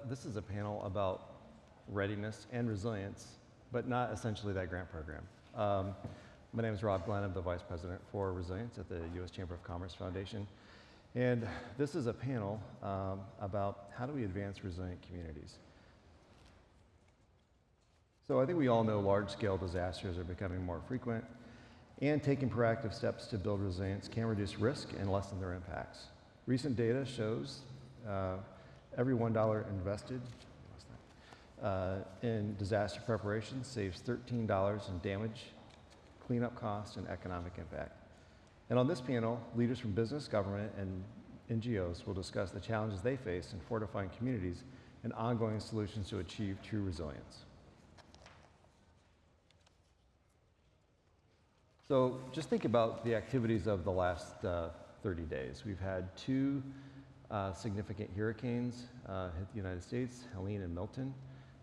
This is a panel about readiness and resilience, but not essentially that grant program. My name is Rob Glenn. I'm the Vice President for Resilience at the U.S. Chamber of Commerce Foundation. And this is a panel about how do we advance resilient communities. So I think we all know large-scale disasters are becoming more frequent, and taking proactive steps to build resilience can reduce risk and lessen their impacts. Recent data shows every $1 invested in disaster preparation saves $13 in damage, cleanup costs, and economic impact. And on this panel, leaders from business, government, and NGOs will discuss the challenges they face in fortifying communities and ongoing solutions to achieve true resilience. So just think about the activities of the last 30 days. We've had two significant hurricanes hit the United States, Helene and Milton.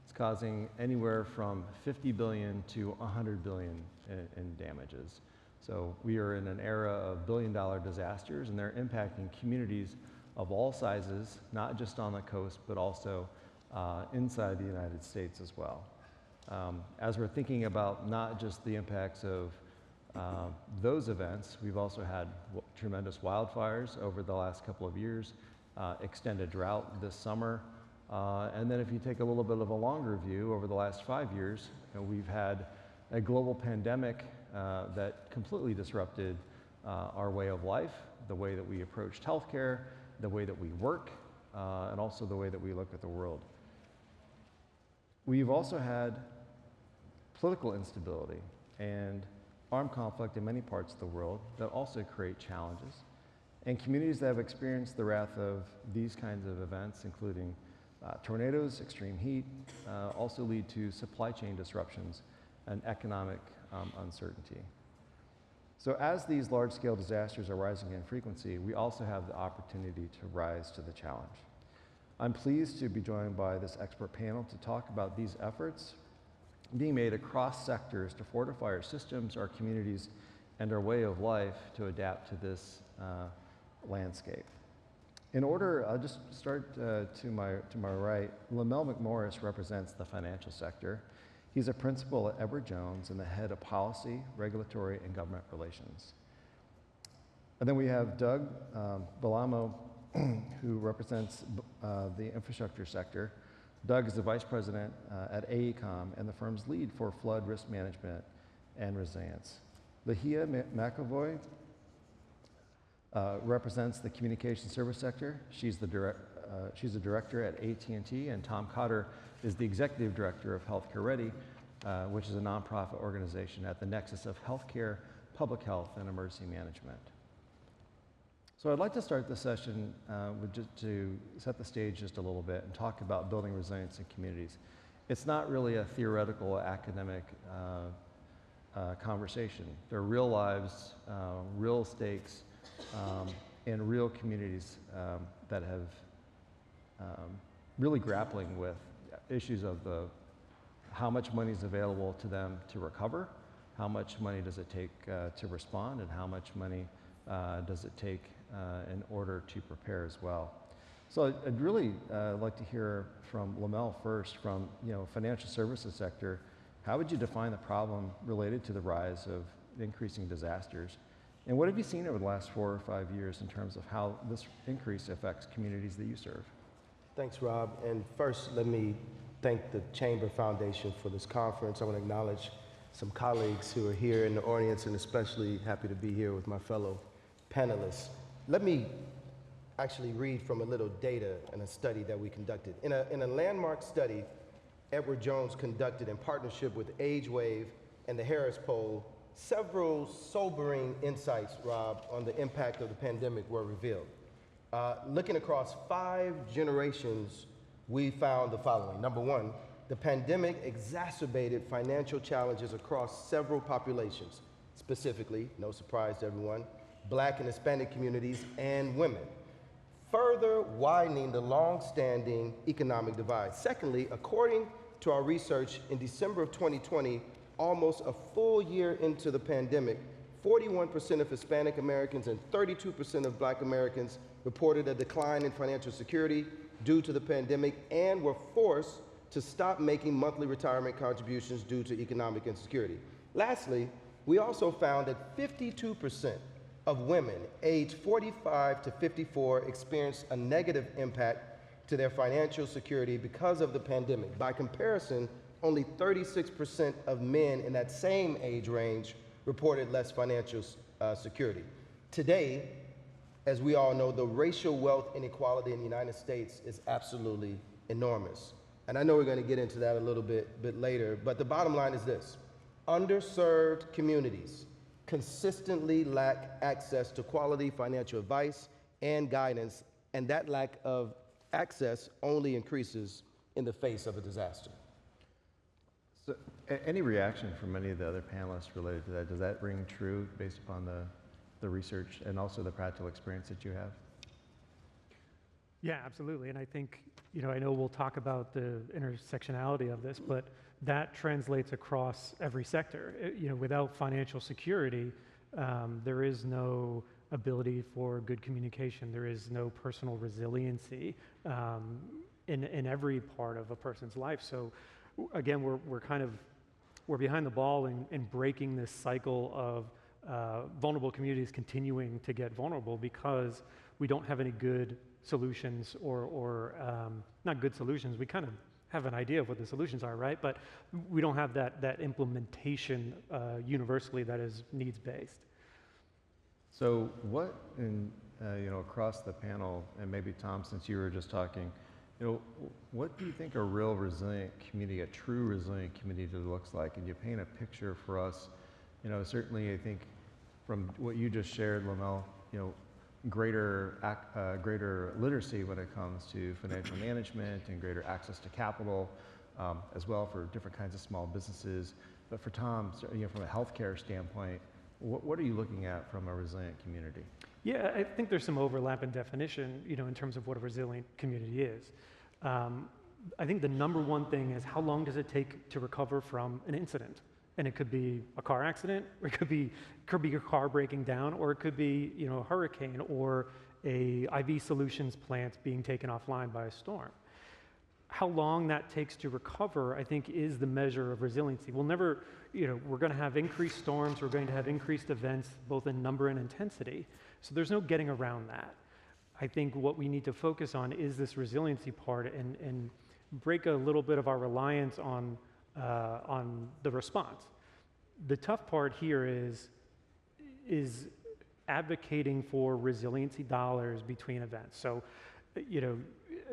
It's causing anywhere from 50 billion to 100 billion in damages. So we are in an era of billion-dollar disasters, and they're impacting communities of all sizes, not just on the coast, but also inside the United States as well. As we're thinking about not just the impacts of those events, we've also had tremendous wildfires over the last couple of years, extended drought this summer, and then if you take a little bit of a longer view, over the last 5 years, we've had a global pandemic that completely disrupted our way of life, the way that we approached healthcare, the way that we work, and also the way that we look at the world. We've also had political instability and armed conflict in many parts of the world that also create challenges. And communities that have experienced the wrath of these kinds of events, including tornadoes, extreme heat, also lead to supply chain disruptions and economic uncertainty. So as these large-scale disasters are rising in frequency, we also have the opportunity to rise to the challenge. I'm pleased to be joined by this expert panel to talk about these efforts being made across sectors to fortify our systems, our communities, and our way of life to adapt to this landscape. In order, I'll just start to my right. Lamel McMorris represents the financial sector. He's a principal at Edward Jones and the head of policy, regulatory, and government relations. And then we have Doug Belamo, who represents the infrastructure sector. Doug is the vice president at AECOM and the firm's lead for flood risk management and resilience. Lahia McAvoy represents the communication service sector. She's the director at AT&T, and Tom Cotter is the executive director of Healthcare Ready, which is a nonprofit organization at the nexus of healthcare, public health, and emergency management. So I'd like to start the session to set the stage just a little bit and talk about building resilience in communities. It's not really a theoretical academic conversation. There are real lives, real stakes, and real communities that have really grappling with issues of how much money is available to them to recover, how much money does it take to respond, and how much money does it take in order to prepare as well. So I'd really like to hear from Lamel first, from financial services sector. How would you define the problem related to the rise of increasing disasters? And what have you seen over the last 4 or 5 years in terms of how this increase affects communities that you serve? Thanks, Rob. And first, let me thank the Chamber Foundation for this conference. I want to acknowledge some colleagues who are here in the audience, and especially happy to be here with my fellow panelists. Let me actually read from a little data in a study that we conducted. In a landmark study Edward Jones conducted in partnership with AgeWave and the Harris Poll, several sobering insights, Rob, on the impact of the pandemic were revealed. Looking across 5 generations, we found the following. Number one, the pandemic exacerbated financial challenges across several populations, specifically, no surprise to everyone, Black and Hispanic communities and women, further widening the long-standing economic divide. Secondly, according to our research, in December of 2020, almost a full year into the pandemic, 41% of Hispanic Americans and 32% of Black Americans reported a decline in financial security, due to the pandemic and were forced to stop making monthly retirement contributions due to economic insecurity. Lastly, we also found that 52% of women aged 45 to 54 experienced a negative impact to their financial security because of the pandemic. By comparison, only 36% of men in that same age range reported less financial security. Today, as we all know, the racial wealth inequality in the United States is absolutely enormous. And I know we're going to get into that a little bit later, but the bottom line is this. Underserved communities consistently lack access to quality financial advice and guidance, and that lack of access only increases in the face of a disaster. So, any reaction from any of the other panelists related to that? Does that ring true based upon the research and also the practical experience that you have? Yeah, absolutely. And I think, I know we'll talk about the intersectionality of this, but that translates across every sector. Without financial security, there is no ability for good communication. There is no personal resiliency in every part of a person's life. So again, we're behind the ball in breaking this cycle of vulnerable communities continuing to get vulnerable because we don't have any good solutions or not good solutions. We kind of have an idea of what the solutions are, right? But we don't have that implementation universally that is needs-based. So what, across the panel, and maybe Tom, since you were just talking, what do you think a real resilient community, a true resilient community looks like? And you paint a picture for us, certainly I think from what you just shared, Lamel, greater literacy when it comes to financial management and greater access to capital, as well for different kinds of small businesses. But for Tom, from a healthcare standpoint, what are you looking at from a resilient community? Yeah, I think there's some overlap in definition, in terms of what a resilient community is. I think the number one thing is how long does it take to recover from an incident? And it could be a car accident, or it could be your car breaking down, or it could be a hurricane or a IV solutions plant being taken offline by a storm. How long that takes to recover, I think, is the measure of resiliency. We'll never, we're going to have increased storms, we're going to have increased events, both in number and intensity. So there's no getting around that. I think what we need to focus on is this resiliency part and break a little bit of our reliance on the response. The tough part here is advocating for resiliency dollars between events. So,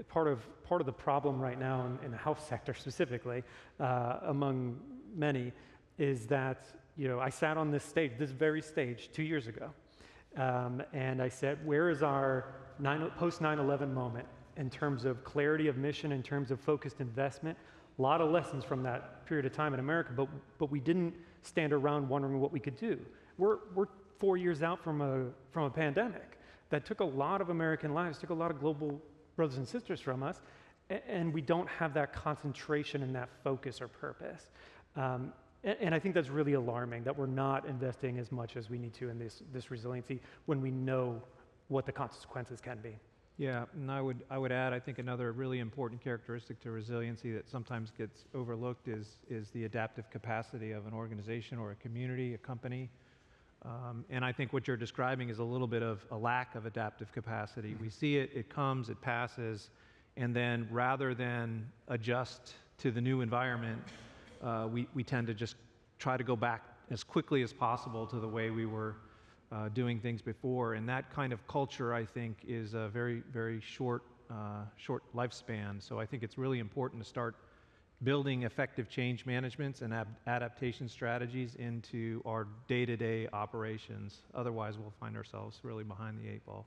part of the problem right now in the health sector specifically, among many, is that I sat on this very stage 2 years ago, and I said, where is our post 9/11 moment in terms of clarity of mission, in terms of focused investment? A lot of lessons from that period of time in America, but we didn't stand around wondering what we could do. We're 4 years out from a pandemic that took a lot of American lives, took a lot of global brothers and sisters from us, and we don't have that concentration and that focus or purpose. And I think that's really alarming that we're not investing as much as we need to in this resiliency when we know what the consequences can be. Yeah, and I would add, I think another really important characteristic to resiliency that sometimes gets overlooked is the adaptive capacity of an organization or a community, a company. And I think what you're describing is a little bit of a lack of adaptive capacity. We see it, it comes, it passes, and then rather than adjust to the new environment, we tend to just try to go back as quickly as possible to the way we were doing things before. And that kind of culture, I think, is a very, very short lifespan. So I think it's really important to start building effective change managements and adaptation strategies into our day-to-day operations. Otherwise, we'll find ourselves really behind the 8 ball.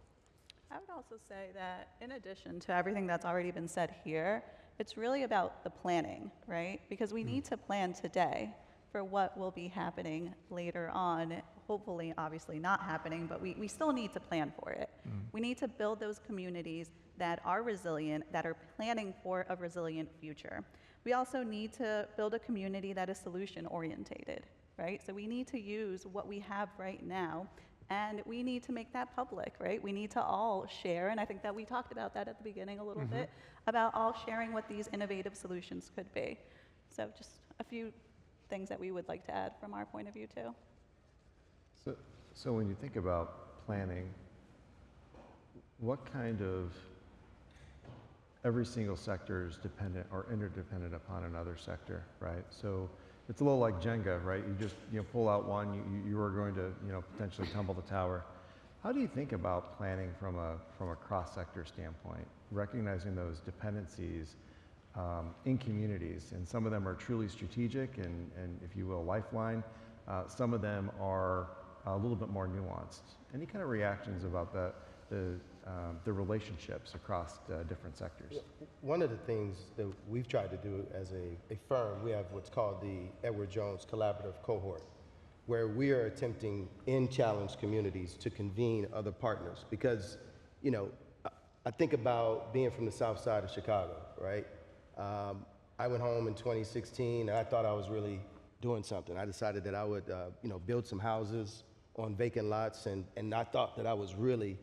I would also say that in addition to everything that's already been said here, it's really about the planning, right? Because we need to plan today for what will be happening later on. Hopefully, obviously not happening, but we still need to plan for it. We need to build those communities that are resilient, that are planning for a resilient future. We also need to build a community that is solution orientated, right? So we need to use what we have right now And we need to make that public, right? We need to all share, and I think that we talked about that at the beginning a little bit, about all sharing what these innovative solutions could be. So just a few things that we would like to add from our point of view too. So when you think about planning, what kind of, every single sector is dependent or interdependent upon another sector, right? So it's a little like Jenga, right? You just pull out one, you are going to potentially tumble the tower. How do you think about planning from a cross-sector standpoint, recognizing those dependencies in communities? And some of them are truly strategic and if you will, lifeline. Some of them are a little bit more nuanced. Any kind of reactions about the relationships across different sectors? One of the things that we've tried to do as a firm, we have what's called the Edward Jones Collaborative Cohort, where we are attempting in challenged communities to convene other partners. Because, I think about being from the south side of Chicago, right? I went home in 2016 and I thought I was really doing something. I decided that I would, build some houses on vacant lots, and I thought that I was really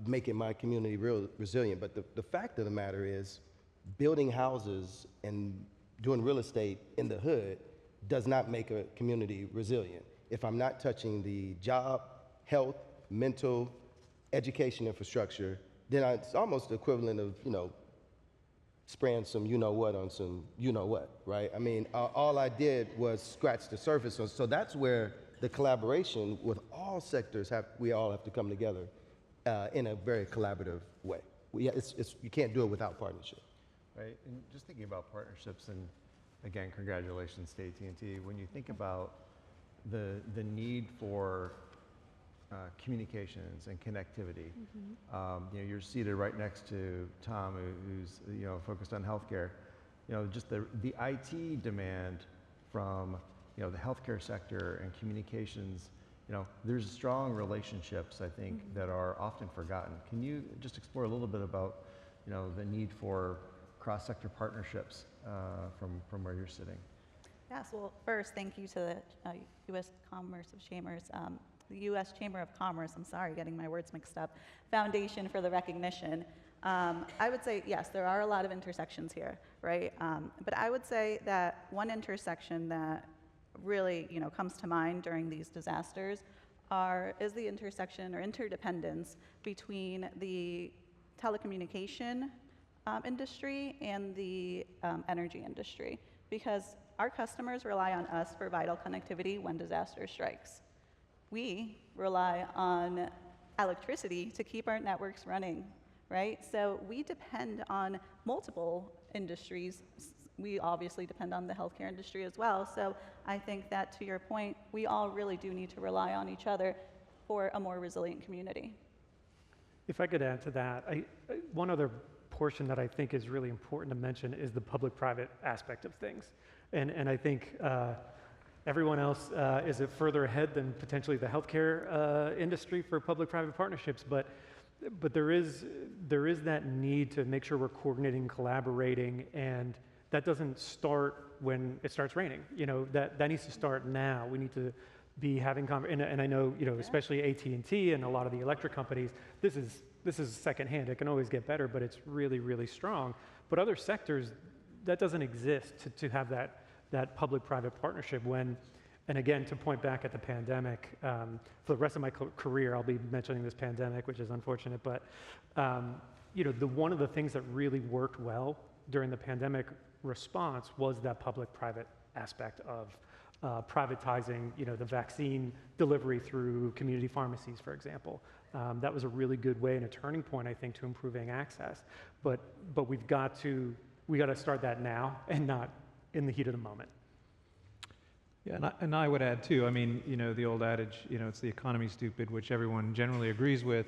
making my community real resilient. But the fact of the matter is, building houses and doing real estate in the hood does not make a community resilient. If I'm not touching the job, health, mental, education infrastructure, then it's almost the equivalent of, spraying some you-know-what on some you-know-what, right? I mean, all I did was scratch the surface. So that's where the collaboration with all sectors, we all have to come together in a very collaborative way. You can't do it without partnership. Right, and just thinking about partnerships, and again, congratulations to AT&T. When you think about the need for communications and connectivity, you're seated right next to Tom, who's focused on healthcare. Just the IT demand from the healthcare sector and communications. There's strong relationships, I think, that are often forgotten. Can you just explore a little bit about the need for cross-sector partnerships from where you're sitting? Yes, well, first, thank you to the U.S. The U.S. Chamber of Commerce, I'm sorry, getting my words mixed up, Foundation for the recognition. I would say, yes, there are a lot of intersections here, right? But I would say that one intersection that really, comes to mind during these disasters is the intersection or interdependence between the telecommunication industry and the energy industry, because our customers rely on us for vital connectivity when disaster strikes. We rely on electricity to keep our networks running, right? So we depend on multiple industries. We obviously depend on the healthcare industry as well. So I think that, to your point, we all really do need to rely on each other for a more resilient community. If I could add to that, one other portion that I think is really important to mention is the public-private aspect of things. And I think everyone else is further ahead than potentially the healthcare industry for public-private partnerships, but there is that need to make sure we're coordinating, collaborating, and that doesn't start when it starts raining. That needs to start now. We need to be having and I know, especially AT&T and a lot of the electric companies, this is secondhand. It can always get better, but it's really, really strong. But other sectors, that doesn't exist to have that public-private partnership when, and again, to point back at the pandemic, for the rest of my career, I'll be mentioning this pandemic, which is unfortunate, but one of the things that really worked well during the pandemic response was that public-private aspect of privatizing, the vaccine delivery through community pharmacies, for example. That was a really good way and a turning point, I think, to improving access. But we got to start that now and not in the heat of the moment. Yeah, and I would add too. I mean, the old adage, it's the economy, stupid, which everyone generally agrees with.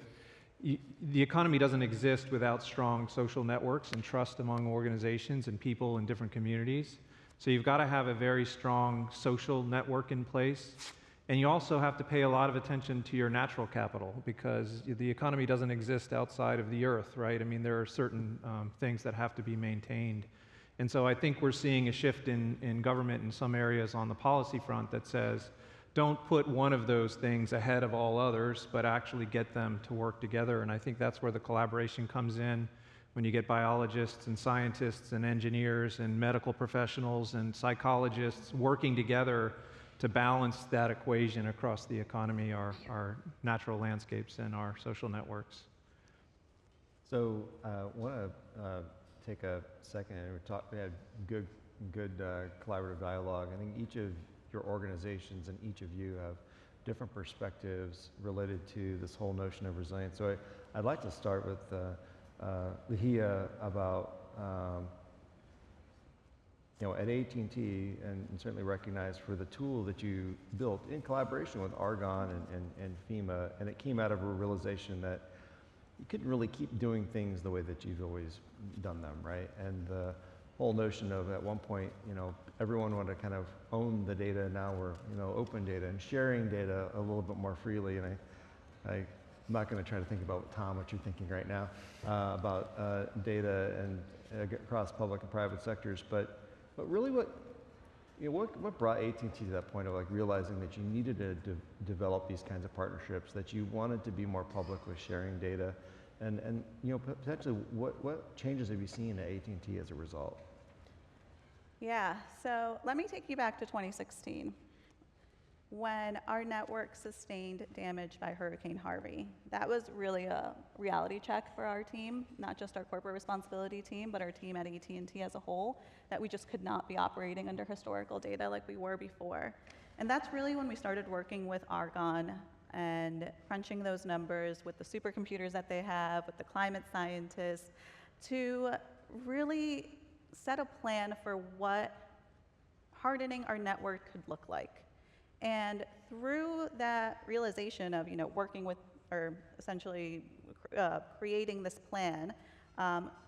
The economy doesn't exist without strong social networks and trust among organizations and people in different communities. So you've got to have a very strong social network in place. And you also have to pay a lot of attention to your natural capital, because the economy doesn't exist outside of the earth, right? I mean, there are certain things that have to be maintained. And so I think we're seeing a shift in government in some areas on the policy front that says, don't put one of those things ahead of all others, but actually get them to work together. And I think that's where the collaboration comes in, when you get biologists and scientists and engineers and medical professionals and psychologists working together to balance that equation across the economy, our natural landscapes, and our social networks. So I want to take a second and we had good collaborative dialogue. I think each of your organizations and each of you have different perspectives related to this whole notion of resilience. So I'd like to start with Lahia about at AT&T, and certainly recognized for the tool that you built in collaboration with Argonne and FEMA, and it came out of a realization that you couldn't really keep doing things the way that you've always done them, right? And the whole notion of, at one point, everyone wanted to kind of own the data. Now we're, open data and sharing data a little bit more freely. And I'm not going to try to think about, Tom, what you're thinking right now about data and across public and private sectors. But really, what brought AT&T to that point of realizing that you needed to develop these kinds of partnerships, that you wanted to be more public with sharing data, and potentially what changes have you seen at AT&T as a result? Yeah, so let me take you back to 2016 when our network sustained damage by Hurricane Harvey. That was really a reality check for our team, not just our corporate responsibility team, but our team at AT&T as a whole, that we just could not be operating under historical data like we were before. And that's really when we started working with Argonne and crunching those numbers with the supercomputers that they have, with the climate scientists, to really set a plan for what hardening our network could look like. And through that realization of, working with, or essentially creating this plan,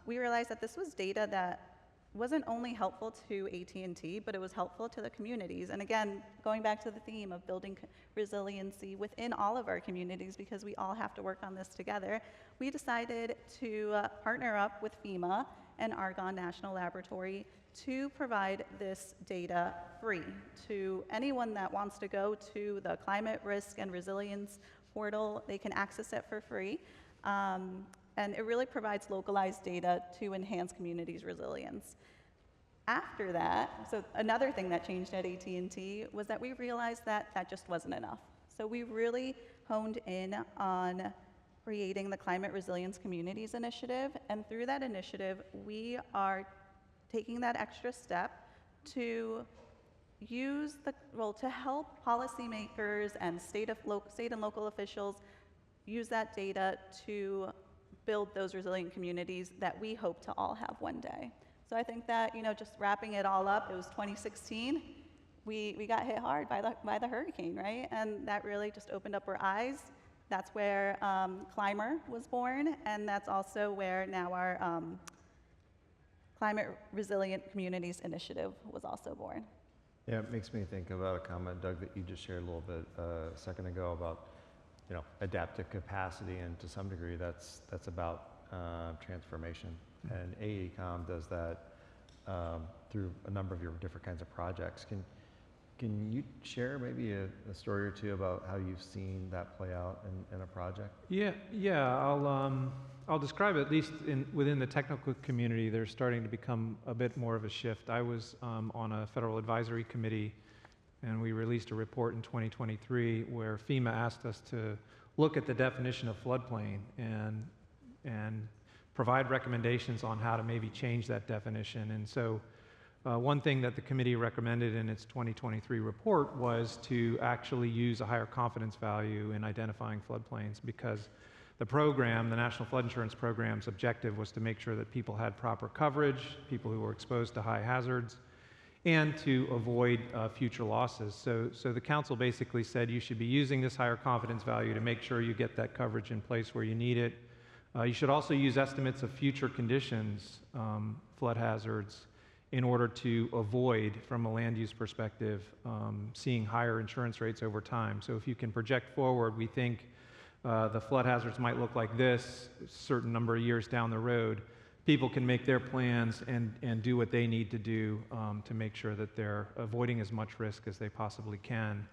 we realized that this was data that wasn't only helpful to AT&T, but it was helpful to the communities. And again, going back to the theme of building resiliency within all of our communities, because we all have to work on this together, we decided to partner up with FEMA and Argonne National Laboratory to provide this data free to anyone that wants to go to the Climate Risk and Resilience portal. They can access it for free. And it really provides localized data to enhance communities' resilience. After that, so another thing that changed at AT&T was that we realized that that just wasn't enough. So we really honed in on creating the Climate Resilience Communities Initiative, and through that initiative, we are taking that extra step to to help policymakers and state and local officials use that data to build those resilient communities that we hope to all have one day. So I think that, just wrapping it all up, it was 2016. We got hit hard by the hurricane, right? And that really just opened up our eyes. That's where Climber was born, and that's also where now our Climate Resilient Communities Initiative was also born. Yeah, it makes me think about a comment, Doug, that you just shared a little bit a second ago about, adaptive capacity, and to some degree that's about transformation. And AECOM does that through a number of your different kinds of projects. Can you share maybe a story or two about how you've seen that play out in a project? Yeah. I'll describe it, at least within the technical community. There's starting to become a bit more of a shift. I was on a federal advisory committee, and we released a report in 2023 where FEMA asked us to look at the definition of floodplain and provide recommendations on how to maybe change that definition. And so one thing that the committee recommended in its 2023 report was to actually use a higher confidence value in identifying floodplains, because the program, the National Flood Insurance Program's objective was to make sure that people had proper coverage, people who were exposed to high hazards, and to avoid future losses. So the council basically said you should be using this higher confidence value to make sure you get that coverage in place where you need it. You should also use estimates of future conditions, flood hazards, in order to avoid, from a land use perspective, seeing higher insurance rates over time. So if you can project forward, we think the flood hazards might look like this a certain number of years down the road. People can make their plans and do what they need to do to make sure that they're avoiding as much risk as they possibly can.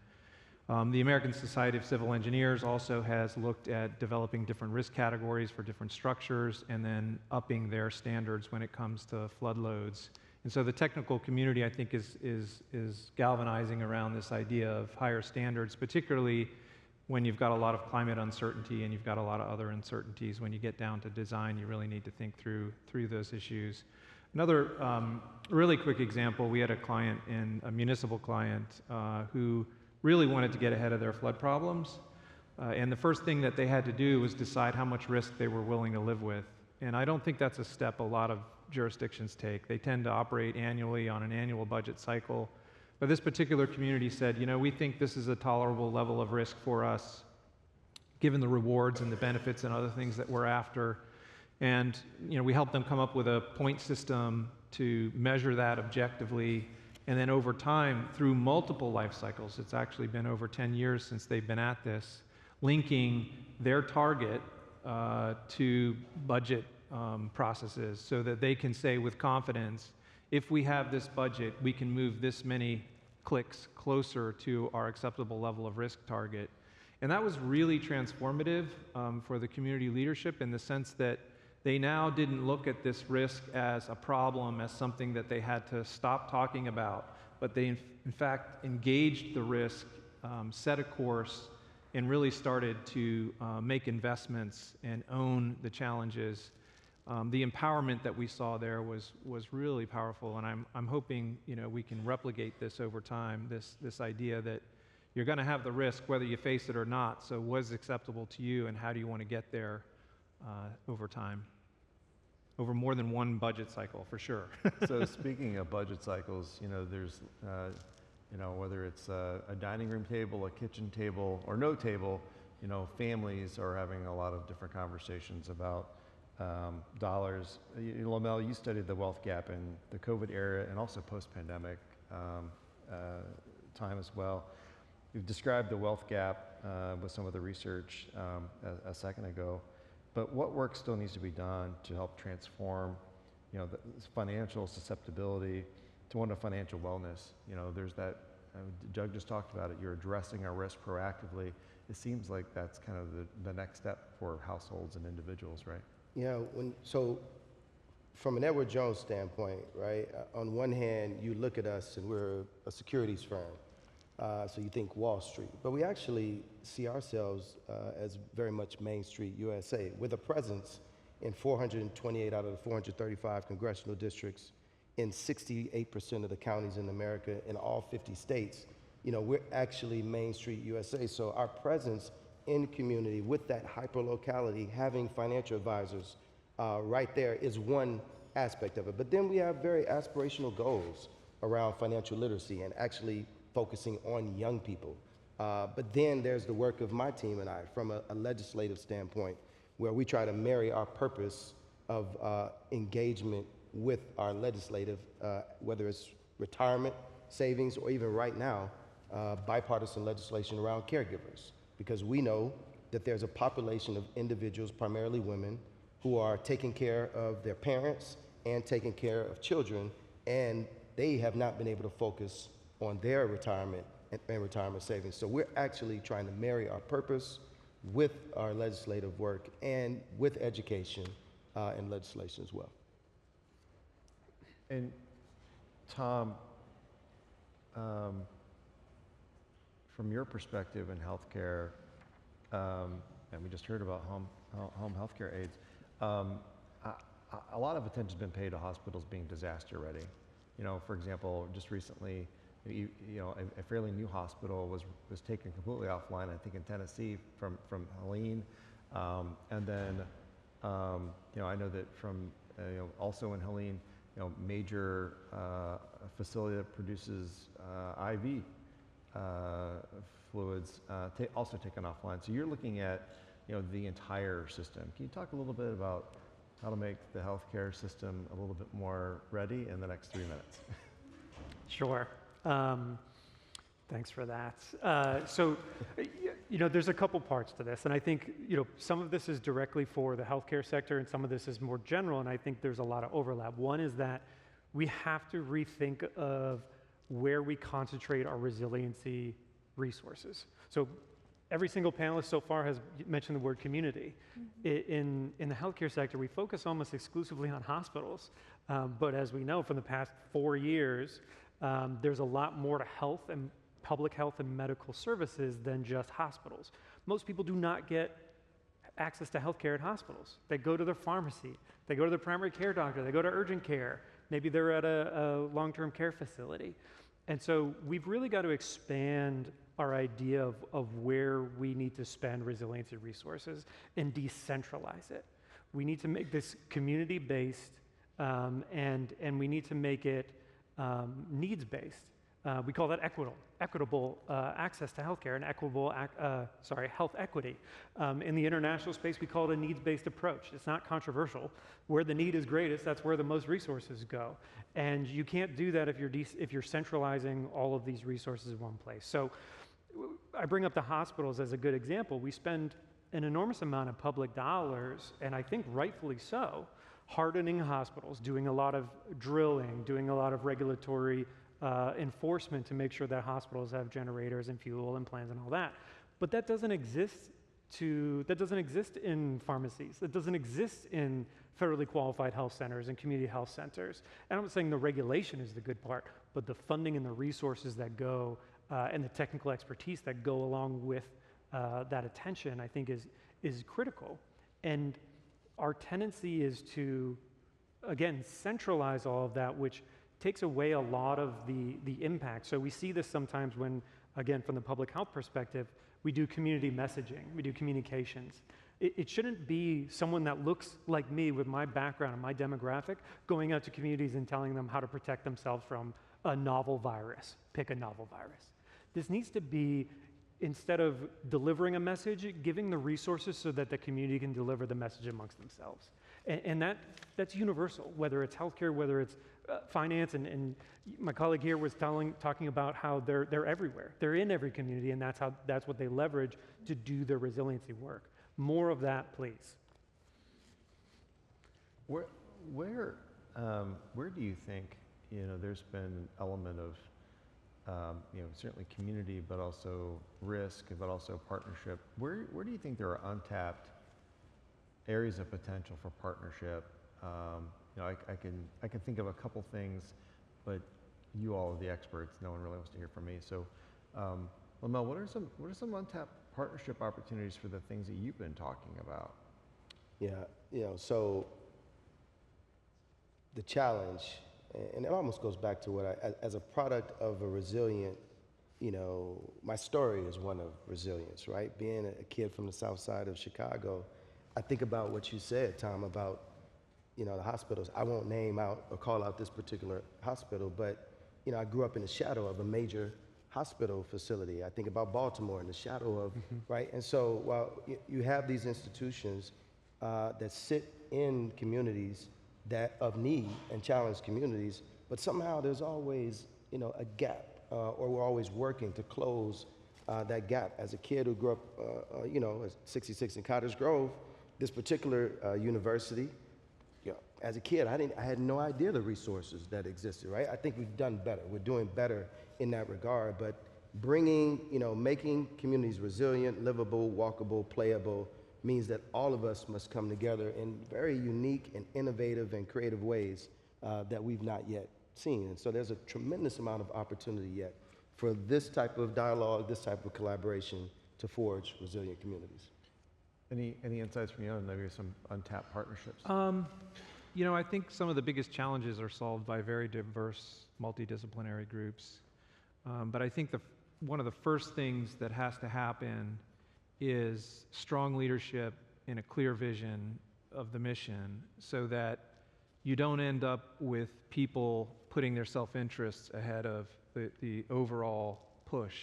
The American Society of Civil Engineers also has looked at developing different risk categories for different structures and then upping their standards when it comes to flood loads. And so the technical community, I think, is galvanizing around this idea of higher standards, particularly when you've got a lot of climate uncertainty and you've got a lot of other uncertainties. When you get down to design, you really need to think through those issues. Another really quick example, we had a municipal client who really wanted to get ahead of their flood problems. And the first thing that they had to do was decide how much risk they were willing to live with. And I don't think that's a step a lot of jurisdictions take. They tend to operate annually on an annual budget cycle. But this particular community said, you know, we think this is a tolerable level of risk for us, given the rewards and the benefits and other things that we're after. And, you know, we helped them come up with a point system to measure that objectively. And then over time, through multiple life cycles, it's actually been over 10 years since they've been at this, linking their target to budget processes so that they can say with confidence, if we have this budget, we can move this many clicks closer to our acceptable level of risk target. And that was really transformative for the community leadership in the sense that they now didn't look at this risk as a problem, as something that they had to stop talking about, but they in fact engaged the risk, set a course, and really started to make investments and own the challenges. The empowerment that we saw there was really powerful, and I'm hoping, you know, we can replicate this over time, this idea that you're going to have the risk whether you face it or not, so what is acceptable to you and how do you want to get there over time? Over more than one budget cycle, for sure. So speaking of budget cycles, you know, there's, you know, whether it's a dining room table, a kitchen table, or no table, you know, families are having a lot of different conversations about dollars. Lamel, you studied the wealth gap in the COVID era and also post-pandemic time as well. You've described the wealth gap with some of the research a second ago. But what work still needs to be done to help transform, you know, the financial susceptibility to one of financial wellness? You know, there's that, Doug just talked about it, you're addressing our risk proactively. It seems like that's kind of the next step for households and individuals, right? Yeah, so from an Edward Jones standpoint, right, on one hand, you look at us and we're a securities firm. So you think Wall Street, but we actually see ourselves as very much Main Street USA, with a presence in 428 out of the 435 congressional districts, in 68% of the counties in America, in all 50 states. You know, we're actually Main Street USA. So our presence in the community with that hyper-locality, having financial advisors right there is one aspect of it. But then we have very aspirational goals around financial literacy and actually focusing on young people. But then there's the work of my team and I from a legislative standpoint, where we try to marry our purpose of engagement with our legislative, whether it's retirement, savings, or even right now, bipartisan legislation around caregivers. Because we know that there's a population of individuals, primarily women, who are taking care of their parents and taking care of children, and they have not been able to focus on their retirement and retirement savings. So we're actually trying to marry our purpose with our legislative work and with education and legislation as well. And Tom, from your perspective in healthcare, and we just heard about home healthcare aides, a lot of attention's been paid to hospitals being disaster ready. You know, for example, just recently, you know, a fairly new hospital was taken completely offline, I think in Tennessee from Helene, and then you know, I know that from you know, also in Helene, you know, major facility that produces IV fluids also taken offline. So you're looking at, you know, the entire system. Can you talk a little bit about how to make the healthcare system a little bit more ready in the next 3 minutes? Sure. Thanks for that. So, you know, there's a couple parts to this, and I think, you know, some of this is directly for the healthcare sector, and some of this is more general, and I think there's a lot of overlap. One is that we have to rethink of where we concentrate our resiliency resources. So every single panelist so far has mentioned the word community. In the healthcare sector, we focus almost exclusively on hospitals. But as we know from the past 4 years, there's a lot more to health and public health and medical services than just hospitals. Most people do not get access to healthcare at hospitals. They go to their pharmacy, they go to their primary care doctor, they go to urgent care, maybe they're at a long-term care facility. And so we've really got to expand our idea of where we need to spend resiliency resources and decentralize it. We need to make this community-based and we need to make it needs-based. We call that equitable access to healthcare and equitable, health equity. In the international space, we call it a needs-based approach. It's not controversial. Where the need is greatest, that's where the most resources go. And you can't do that if you're centralizing all of these resources in one place. So I bring up the hospitals as a good example. We spend an enormous amount of public dollars, and I think rightfully so, hardening hospitals, doing a lot of drilling, doing a lot of regulatory enforcement to make sure that hospitals have generators and fuel and plans and all that. But that doesn't exist in pharmacies. That doesn't exist in federally qualified health centers and community health centers. And I'm not saying the regulation is the good part, but the funding and the resources that go and the technical expertise that go along with that attention, I think is critical. And our tendency is to, again, centralize all of that, which takes away a lot of the impact. So we see this sometimes when, again, from the public health perspective, we do community messaging, we do communications. It shouldn't be someone that looks like me with my background and my demographic going out to communities and telling them how to protect themselves from a novel virus. Pick a novel virus. This needs to be, instead of delivering a message, giving the resources so that the community can deliver the message amongst themselves. And that's universal, whether it's healthcare, whether it's finance, and my colleague here was talking about how they're everywhere. They're in every community, and that's what they leverage to do their resiliency work. More of that, please. Where do you think there's been an element of certainly community, but also risk, but also partnership? Where do you think there are untapped areas of potential for partnership? I can think of a couple things, but you all are the experts. No one really wants to hear from me. So, Lamel, what are some untapped partnership opportunities for the things that you've been talking about? Yeah, so the challenge, and it almost goes back to what as a product of a resilient, my story is one of resilience, right? Being a kid from the south side of Chicago, I think about what you said, Tom, about the hospitals. I won't name out or call out this particular hospital, but I grew up in the shadow of a major hospital facility. I think about Baltimore in the shadow of, right? And so while you have these institutions that sit in communities that of need and challenged communities, but somehow there's always, a gap, or we're always working to close that gap. As a kid who grew up, at 66 in Cottage Grove, this particular university, as a kid, I had no idea the resources that existed, right? I think we've done better. We're doing better in that regard, but bringing, making communities resilient, livable, walkable, playable means that all of us must come together in very unique and innovative and creative ways that we've not yet seen. And so there's a tremendous amount of opportunity yet for this type of dialogue, this type of collaboration to forge resilient communities. Any insights from you on maybe some untapped partnerships? I think some of the biggest challenges are solved by very diverse, multidisciplinary groups. But I think one of the first things that has to happen is strong leadership and a clear vision of the mission so that you don't end up with people putting their self-interests ahead of the overall push.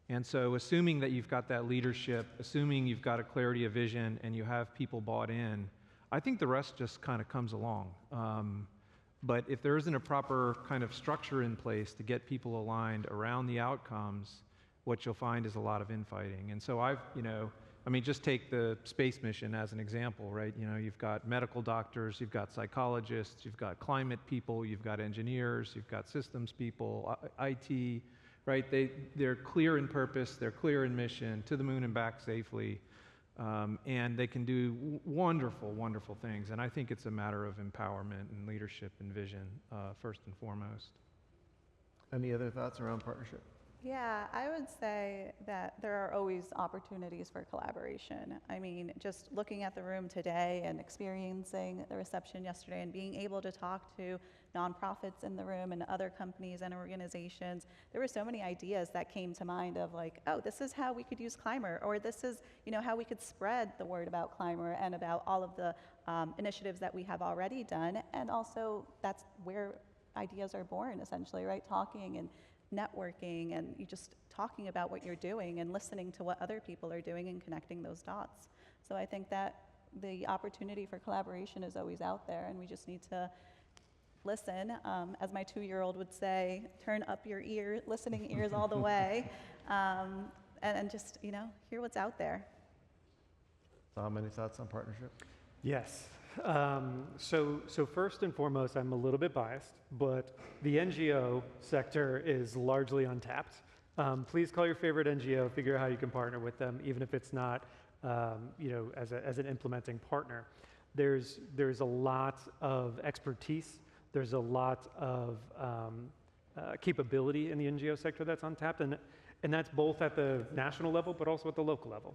And so assuming that you've got that leadership, assuming you've got a clarity of vision and you have people bought in, I think the rest just kind of comes along. But if there isn't a proper kind of structure in place to get people aligned around the outcomes, what you'll find is a lot of infighting. And so just take the space mission as an example, right? You've got medical doctors, you've got psychologists, you've got climate people, you've got engineers, you've got systems people, IT, right? They're clear in purpose, they're clear in mission, to the moon and back safely, and they can do wonderful, wonderful things. And I think it's a matter of empowerment and leadership and vision, first and foremost. Any other thoughts around partnership? Yeah, I would say that there are always opportunities for collaboration. I mean, just looking at the room today and experiencing the reception yesterday and being able to talk to nonprofits in the room and other companies and organizations, there were so many ideas that came to mind of like, oh, this is how we could use Climber, or this is, you know, how we could spread the word about Climber and about all of the initiatives that we have already done. And also that's where ideas are born, essentially, right? Talking and networking and you just talking about what you're doing and listening to what other people are doing and connecting those dots. So I think that the opportunity for collaboration is always out there, and we just need to listen. As my 2-year-old would say, turn up your listening ears all the way, and just, you know, hear what's out there. Tom, any thoughts on partnership? Yes. So first and foremost, I'm a little bit biased, but the NGO sector is largely untapped. Please call your favorite NGO, figure out how you can partner with them, even if it's not, you know, as an implementing partner. There's a lot of expertise. There's a lot of capability in the NGO sector that's untapped, and that's both at the national level, but also at the local level.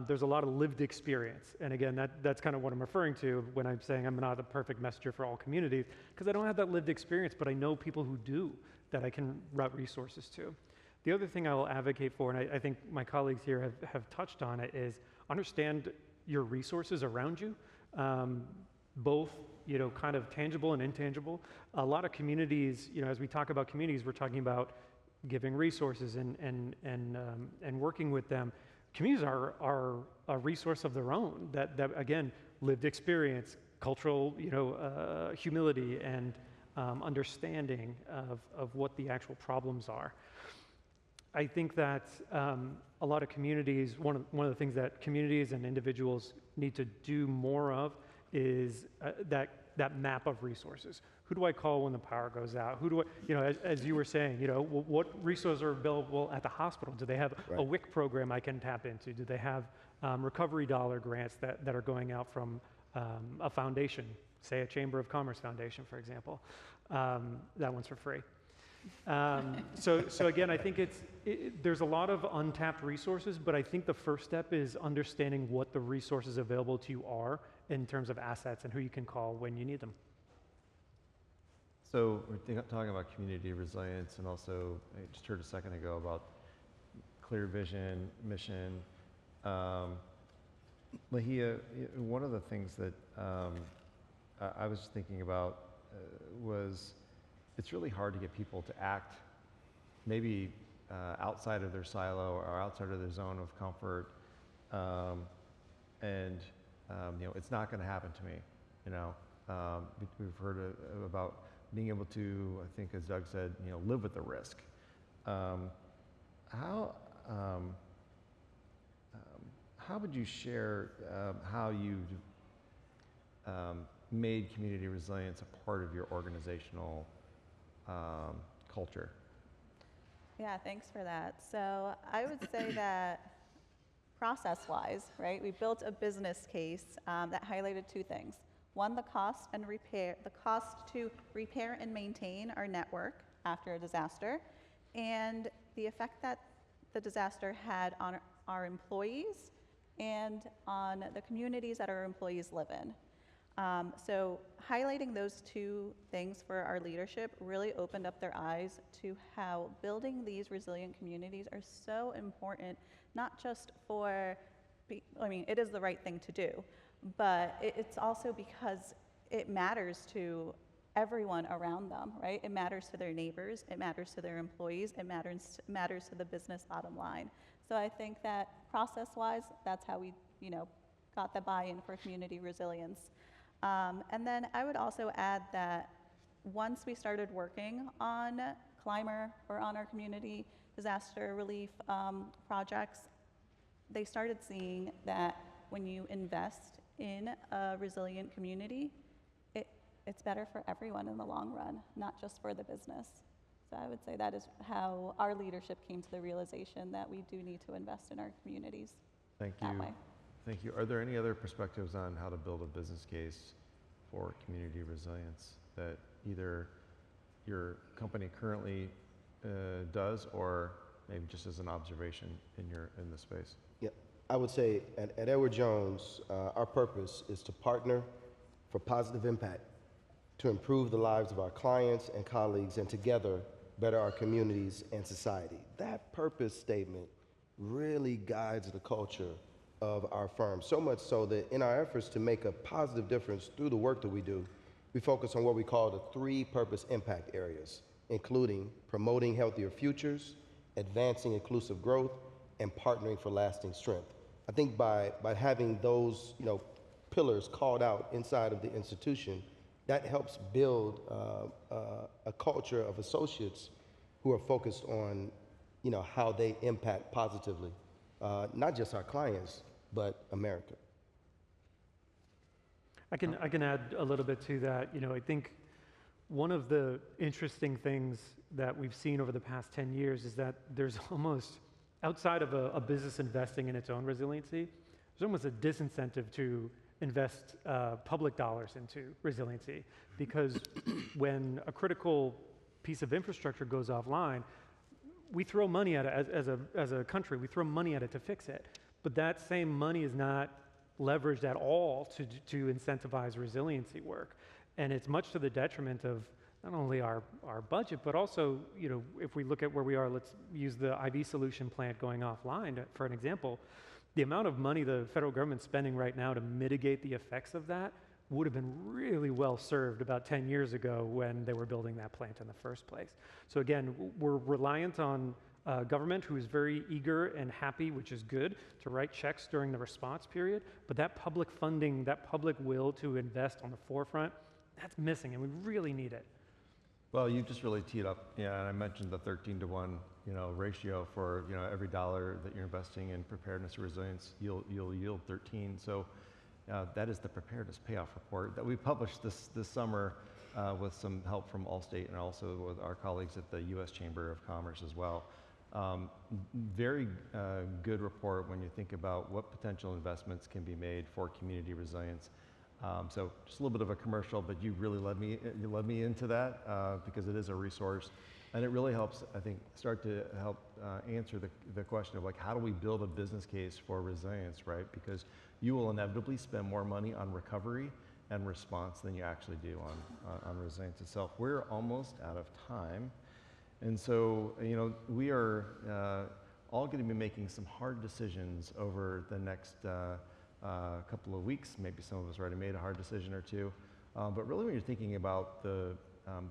There's a lot of lived experience. And again, that's kind of what I'm referring to when I'm saying I'm not the perfect messenger for all communities, because I don't have that lived experience, but I know people who do that I can route resources to. The other thing I will advocate for, and I think my colleagues here have touched on it, is understand your resources around you, both, you know, kind of tangible and intangible. A lot of communities, you know, as we talk about communities, we're talking about giving resources and working with them. Communities are a resource of their own that again, lived experience, cultural, you know, humility and understanding of what the actual problems are. I think that a lot of communities, one of the things that communities and individuals need to do more of is that map of resources. Who do I call when the power goes out? Who do I, you know, as you were saying, you know, what resources are available at the hospital? Do they have a WIC program I can tap into? Do they have recovery dollar grants that are going out from a foundation, say a Chamber of Commerce Foundation, for example? That one's for free. So again, I think there's a lot of untapped resources, but I think the first step is understanding what the resources available to you are in terms of assets and who you can call when you need them. So we're talking about community resilience, and also I just heard a second ago about clear vision, mission. Lahia, one of the things that I was thinking about was it's really hard to get people to act maybe outside of their silo or outside of their zone of comfort, and you know, it's not going to happen to me. You know, we've heard about being able to, I think, as Doug said, you know, live with the risk. How would you share how you've made community resilience a part of your organizational culture? Yeah, thanks for that. So I would say that process-wise, right, we built a business case that highlighted 2 things. One, the cost to repair and maintain our network after a disaster, and the effect that the disaster had on our employees and on the communities that our employees live in. So highlighting those 2 things for our leadership really opened up their eyes to how building these resilient communities are so important, not just for, I mean, it is the right thing to do, but it's also because it matters to everyone around them, right? It matters to their neighbors, it matters to their employees, it matters to the business bottom line. So I think that process-wise, that's how we, you know, got the buy-in for community resilience. And then I would also add that once we started working on Climber or on our community disaster relief projects, they started seeing that when you invest in a resilient community, it's better for everyone in the long run, not just for the business. So I would say that is how our leadership came to the realization that we do need to invest in our communities Thank that you. way. Thank you. Are there any other perspectives on how to build a business case for community resilience that either your company currently does, or maybe just as an observation in the space? Yeah, I would say at Edward Jones, our purpose is to partner for positive impact, to improve the lives of our clients and colleagues, and together better our communities and society. That purpose statement really guides the culture of our firm, so much so that in our efforts to make a positive difference through the work that we do, we focus on what we call the 3 purpose impact areas, including promoting healthier futures, advancing inclusive growth, and partnering for lasting strength. I think by having those pillars called out inside of the institution, that helps build a culture of associates who are focused on how they impact positively, not just our clients, but America. I can add a little bit to that. I think one of the interesting things that we've seen over the past 10 years is that there's almost, outside of a business investing in its own resiliency, there's almost a disincentive to invest public dollars into resiliency, because when a critical piece of infrastructure goes offline, we throw money at it as a country, we throw money at it to fix it. But that same money is not leveraged at all to incentivize resiliency work. And it's much to the detriment of not only our budget, but also, if we look at where we are, let's use the IV solution plant going offline for an example. The amount of money the federal government's spending right now to mitigate the effects of that would have been really well served about 10 years ago when they were building that plant in the first place. So again, we're reliant on government who is very eager and happy, which is good, to write checks during the response period, but that public funding, that public will to invest on the forefront, that's missing, and we really need it. Well, you just really teed up, and I mentioned the 13-to-1, ratio for, every dollar that you're investing in preparedness or resilience, you'll yield 13. So that is the preparedness payoff report that we published this summer with some help from Allstate and also with our colleagues at the U.S. Chamber of Commerce as well. Very good report when you think about what potential investments can be made for community resilience. So just a little bit of a commercial, but you really led me into that because it is a resource, and it really helps, I think, start to help answer the question of, like, how do we build a business case for resilience, right? Because you will inevitably spend more money on recovery and response than you actually do on resilience itself. We're almost out of time, and so we are all going to be making some hard decisions over the next couple of weeks. Maybe some of us already made a hard decision or two, but really when you're thinking about the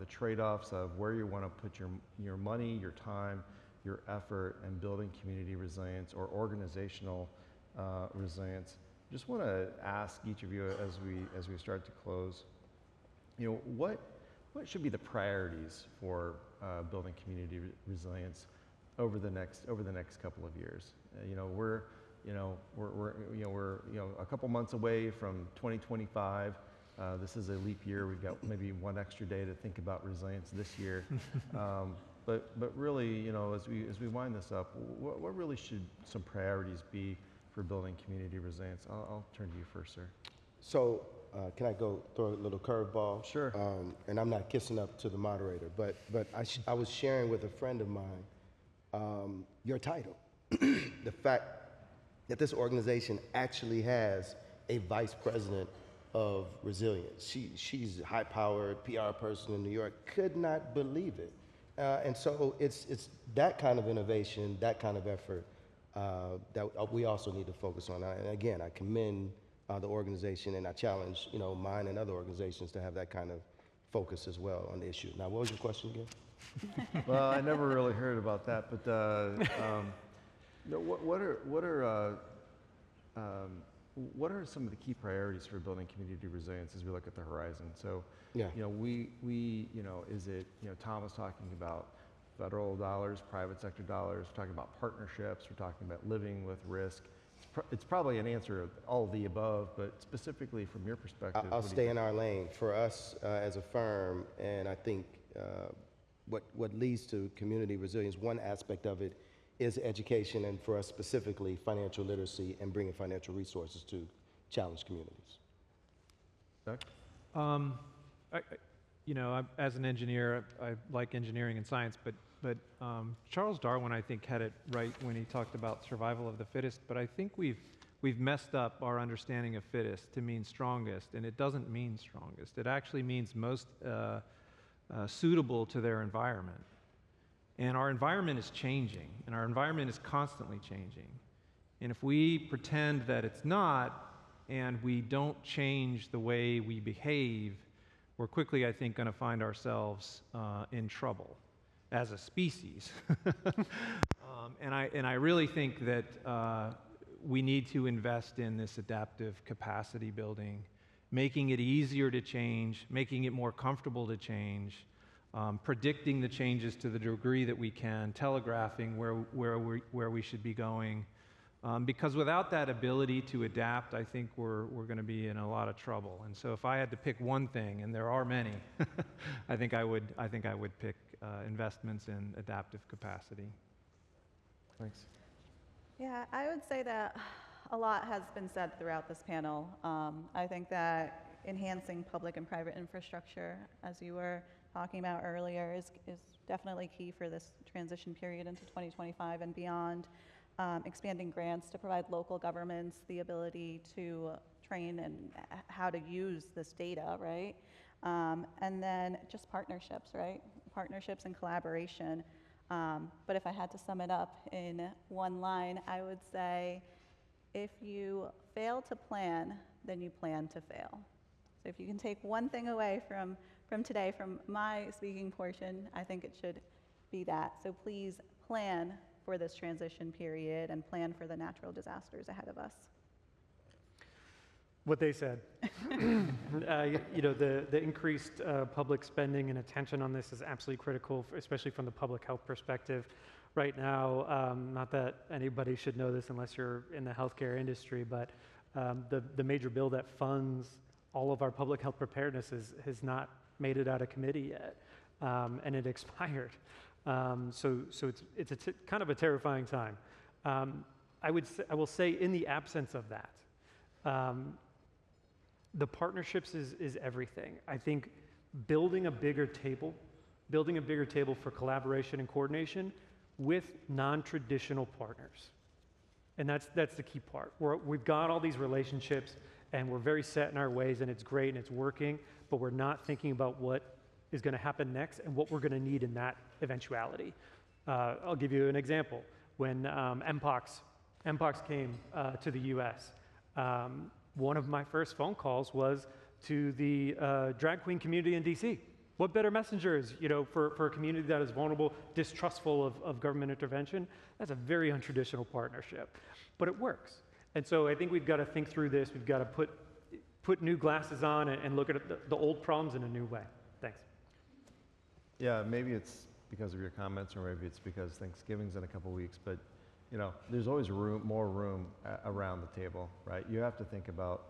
trade-offs of where you want to put your money, your time, your effort, and building community resilience or organizational resilience, just want to ask each of you as we start to close, what should be the priorities for building community resilience over the next couple of years? We're a couple months away from 2025. This is a leap year. We've got maybe one extra day to think about resilience this year. But really, as we wind this up, what really should some priorities be for building community resilience? I'll turn to you first, sir. So can I go throw a little curveball? Sure. And I'm not kissing up to the moderator, but I was sharing with a friend of mine your title, the fact that this organization actually has a vice president of resilience. She's a high-powered PR person in New York. Could not believe it. And so it's that kind of innovation, that kind of effort that we also need to focus on. And again, I commend the organization, and I challenge mine and other organizations to have that kind of focus as well on the issue. Now, what was your question again? Well, I never really heard about that, but what are some of the key priorities for building community resilience as we look at the horizon? So, Yeah. Is it, Tom was talking about federal dollars, private sector dollars, we're talking about partnerships, we're talking about living with risk. It's probably an answer of all of the above, but specifically from your perspective. I'll stay in our lane. For us as a firm, and I think what leads to community resilience, one aspect of it is education, and for us specifically, financial literacy and bringing financial resources to challenged communities. Doug? As an engineer, I like engineering and science, but Charles Darwin, I think, had it right when he talked about survival of the fittest, but I think we've messed up our understanding of fittest to mean strongest, and it doesn't mean strongest. It actually means most suitable to their environment. And our environment is changing, and our environment is constantly changing. And if we pretend that it's not, and we don't change the way we behave, we're quickly, I think, going to find ourselves in trouble as a species. And I really think that we need to invest in this adaptive capacity building, making it easier to change, making it more comfortable to change, predicting the changes to the degree that we can, telegraphing where we should be going. Because without that ability to adapt, I think we're going to be in a lot of trouble. And so if I had to pick one thing, and there are many, I think I would pick investments in adaptive capacity. Thanks. Yeah, I would say that a lot has been said throughout this panel. I think that enhancing public and private infrastructure, as you were talking about earlier, is definitely key for this transition period into 2025 and beyond. Expanding grants to provide local governments the ability to train and how to use this data, right? And then just partnerships, right? Partnerships and collaboration. But if I had to sum it up in one line, I would say, if you fail to plan, then you plan to fail. So if you can take one thing away from today, from my speaking portion, I think it should be that. So please plan for this transition period and plan for the natural disasters ahead of us. What they said. The increased public spending and attention on this is absolutely critical, especially from the public health perspective. Right now, not that anybody should know this unless you're in the healthcare industry, but the major bill that funds all of our public health preparedness has not made it out of committee yet, and it expired. So it's kind of a terrifying time. I will say, in the absence of that, the partnerships is everything. I think building a bigger table for collaboration and coordination with non-traditional partners. And that's the key part. We've got all these relationships and we're very set in our ways and it's great and it's working, but we're not thinking about what is going to happen next and what we're going to need in that eventuality. I'll give you an example. When MPOX came to the US, one of my first phone calls was to the drag queen community in DC. What better messengers, for a community that is vulnerable, distrustful of government intervention? That's a very untraditional partnership, but it works. And so I think we've got to think through this. We've got to put new glasses on and look at the old problems in a new way. Thanks. Yeah, maybe it's because of your comments, or maybe it's because Thanksgiving's in a couple weeks, but there's always more room around the table, right? You have to think about,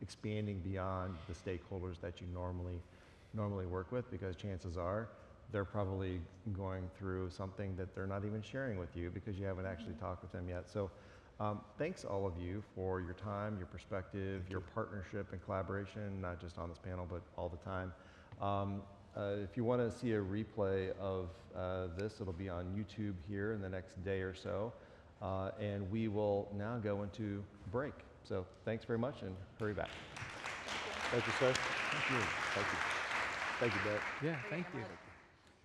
expanding beyond the stakeholders that you normally work with, because chances are they're probably going through something that they're not even sharing with you because you haven't actually talked with them yet. So thanks all of you for your time, your perspective, your partnership and collaboration, not just on this panel, but all the time. If you want to see a replay of this, it'll be on YouTube here in the next day or so. And we will now go into break. So thanks very much and hurry back. Thank you, sir. Thank you. Thank you. Thank you, Doug. Yeah, thank you.